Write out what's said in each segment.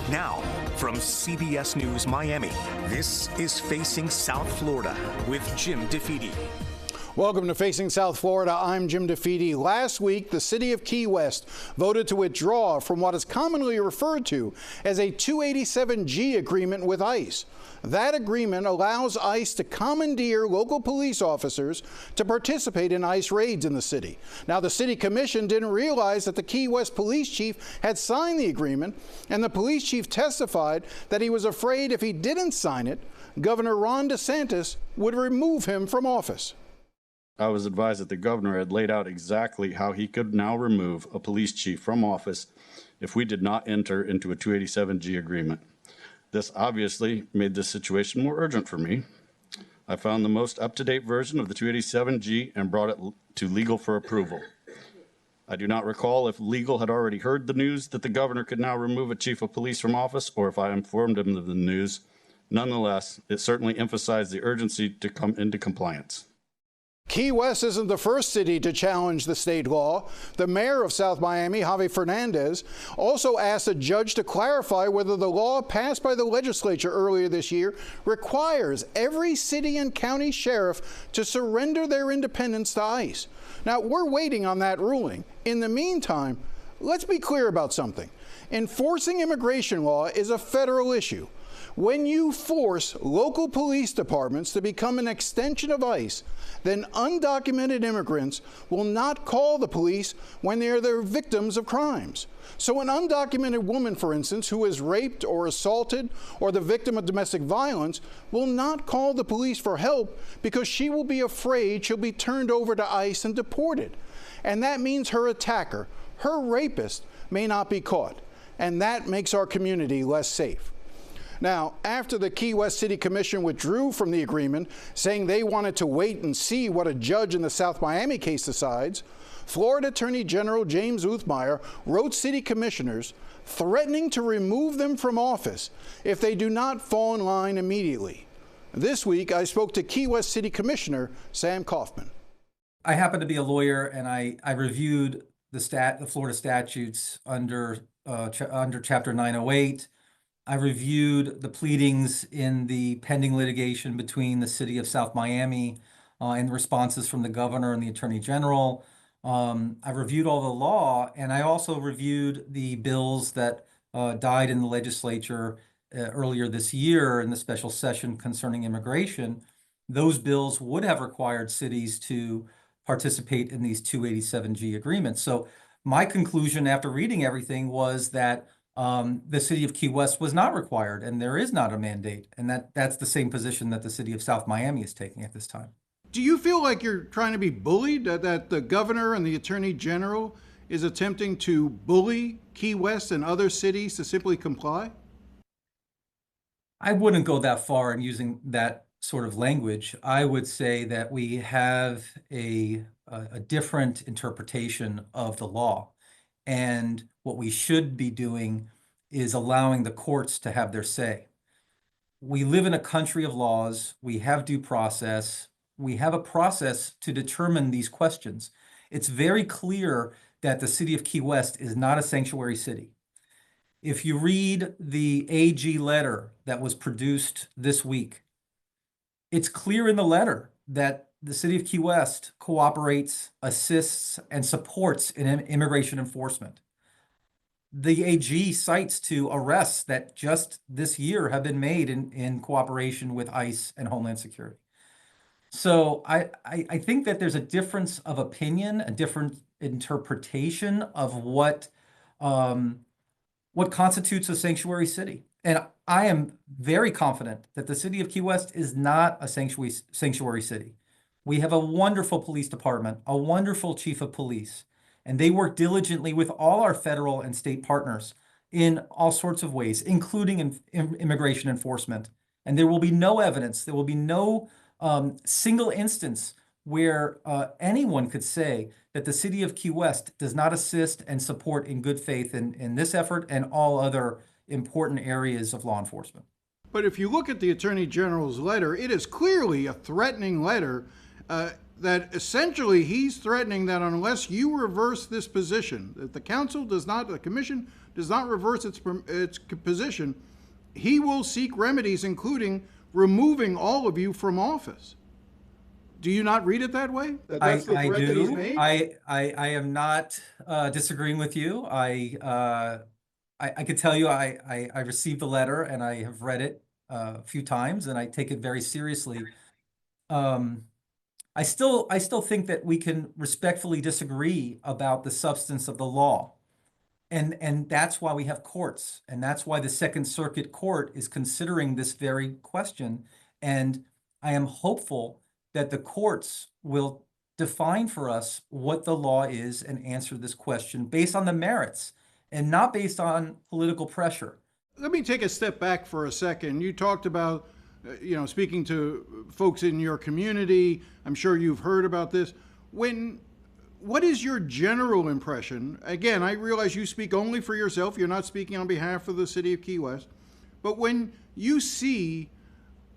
Now, from CBS News Miami, this is Facing South Florida with Jim DeFede. Welcome to Facing South Florida. I'm Jim DeFede. Last week, the city of Key West voted to withdraw from what is commonly referred to as a 287G agreement with ICE. That agreement allows ICE to commandeer local police officers to participate in ICE raids in the city. Now, the city commission didn't realize that the Key West police chief had signed the agreement, and the police chief testified that he was afraid if he didn't sign it, Governor Ron DeSantis would remove him from office. I was advised that the governor had laid out exactly how he could now remove a police chief from office if we did not enter into a 287G agreement. This obviously made this situation more urgent for me. I found the most up-to-date version of the 287G and brought it to legal for approval. I do not recall if legal had already heard the news that the governor could now remove a chief of police from office or if I informed him of the news. Nonetheless, it certainly emphasized the urgency to come into compliance. Key West isn't the first city to challenge the state law. The mayor of South Miami, Javi Fernandez, also asked a judge to clarify whether the law passed by the legislature earlier this year requires every city and county sheriff to surrender their independence to ICE. Now, we're waiting on that ruling. In the meantime, let's be clear about something. Enforcing immigration law is a federal issue. When you force local police departments to become an extension of ICE, then undocumented immigrants will not call the police when they're the victims of crimes. So an undocumented woman, for instance, who is raped or assaulted or the victim of domestic violence will not call the police for help because she will be afraid she'll be turned over to ICE and deported. And that means her attacker, her rapist, may not be caught. And that makes our community less safe. Now, after the Key West City Commission withdrew from the agreement, saying they wanted to wait and see what a judge in the South Miami case decides, Florida Attorney General James Uthmeier wrote city commissioners threatening to remove them from office if they do not fall in line immediately. This week, I spoke to Key West City Commissioner Sam Kaufman. I happen to be a lawyer, and I reviewed the Florida statutes under Chapter 908. I reviewed the pleadings in the pending litigation between the city of South Miami and responses from the governor and the attorney general. I reviewed all the law, and I also reviewed the bills that died in the legislature earlier this year in the special session concerning immigration. Those bills would have required cities to participate in these 287G agreements. So my conclusion after reading everything was that the city of Key West was not required, and there is not a mandate. And that's the same position that the city of South Miami is taking at this time. Do you feel like you're trying to be bullied, that the governor and the attorney general is attempting to bully Key West and other cities to simply comply? I wouldn't go that far in using that sort of language. I would say that we have a different interpretation of the law. And what we should be doing is allowing the courts to have their say. We live in a country of laws. We have due process. We have a process to determine these questions. It's very clear that the city of Key West is not a sanctuary city. If you read the AG letter that was produced this week, it's clear in the letter that the city of Key West cooperates, assists, and supports in immigration enforcement. The AG cites to arrests that just this year have been made in cooperation with ICE and Homeland Security. So I think that there's a difference of opinion, a different interpretation of what constitutes a sanctuary city. And I am very confident that the city of Key West is not a sanctuary city. We have a wonderful police department, a wonderful chief of police, and they work diligently with all our federal and state partners in all sorts of ways, including in immigration enforcement. And there will be no evidence, there will be no single instance where anyone could say that the city of Key West does not assist and support in good faith in this effort and all other important areas of law enforcement. But if you look at the Attorney General's letter, it is clearly a threatening letter that essentially he's threatening that unless you reverse this position, that the commission does not reverse its position, he will seek remedies, including removing all of you from office. Do you not read it that way? I do. I am not disagreeing with you. I can tell you I received the letter and I have read it a few times and I take it very seriously. I still think that we can respectfully disagree about the substance of the law. And that's why we have courts. And that's why the Second Circuit Court is considering this very question. And I am hopeful that the courts will define for us what the law is and answer this question based on the merits and not based on political pressure. Let me take a step back for a second. You talked about, speaking to folks in your community. I'm sure you've heard about this. What is your general impression? Again, I realize you speak only for yourself. You're not speaking on behalf of the city of Key West. But when you see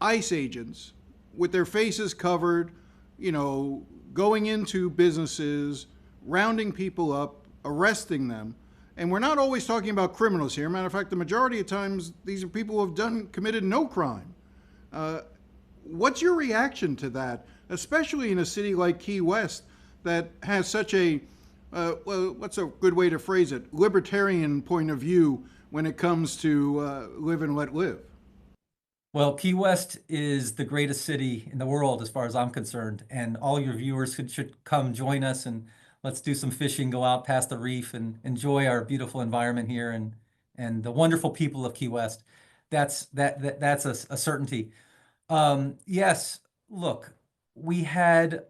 ICE agents with their faces covered, going into businesses, rounding people up, arresting them, and we're not always talking about criminals here. Matter of fact, the majority of times, these are people who have committed no crime. What's your reaction to that, especially in a city like Key West that has such a, what's a good way to phrase it, libertarian point of view when it comes to live and let live? Well, Key West is the greatest city in the world as far as I'm concerned, and all your viewers should come join us and let's do some fishing, go out past the reef and enjoy our beautiful environment here and the wonderful people of Key West. That's a certainty. Yes, look, we had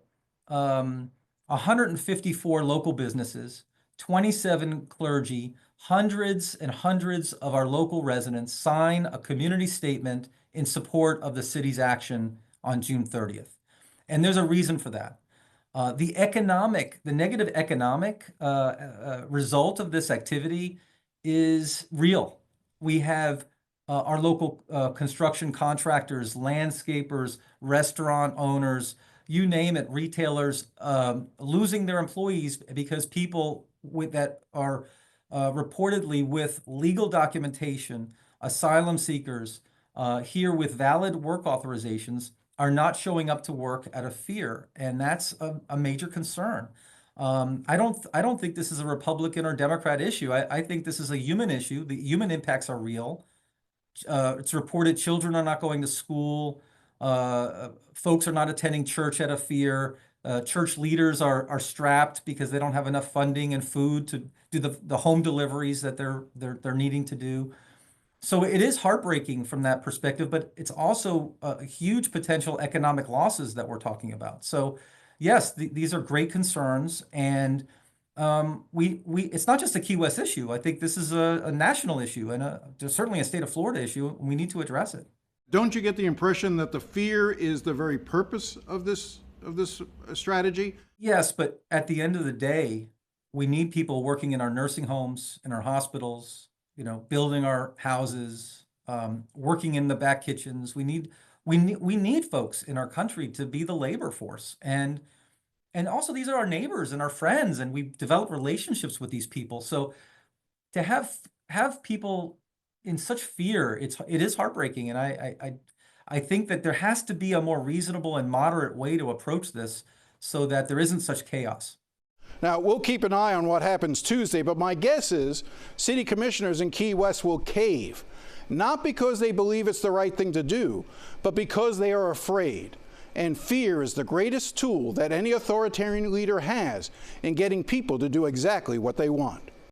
154 local businesses, 27 clergy, hundreds and hundreds of our local residents sign a community statement in support of the city's action on June 30th. And there's a reason for that. The negative economic result of this activity is real. We have our local construction contractors, landscapers, restaurant owners, you name it, retailers losing their employees because people that are reportedly with legal documentation, asylum seekers here with valid work authorizations are not showing up to work out of fear, and that's a major concern. I don't think this is a Republican or Democrat issue. I think this is a human issue. The human impacts are real. It's reported children are not going to school. Folks are not attending church out of fear. Church leaders are strapped because they don't have enough funding and food to do the home deliveries that they're needing to do. So it is heartbreaking from that perspective, but it's also huge potential economic losses that we're talking about. So yes, these are great concerns, and it's not just a Key West issue. I think this is a national issue and certainly a state of Florida issue. We need to address it. Don't you get the impression that the fear is the very purpose of this strategy? Yes, but at the end of the day, we need people working in our nursing homes, in our hospitals, building our houses, working in the back kitchens. We need folks in our country to be the labor force. And also these are our neighbors and our friends, and we've developed relationships with these people. So to have people in such fear, it is heartbreaking. And I think that there has to be a more reasonable and moderate way to approach this so that there isn't such chaos. Now, we'll keep an eye on what happens Tuesday, but my guess is city commissioners in Key West will cave, not because they believe it's the right thing to do, but because they are afraid. And fear is the greatest tool that any authoritarian leader has in getting people to do exactly what they want.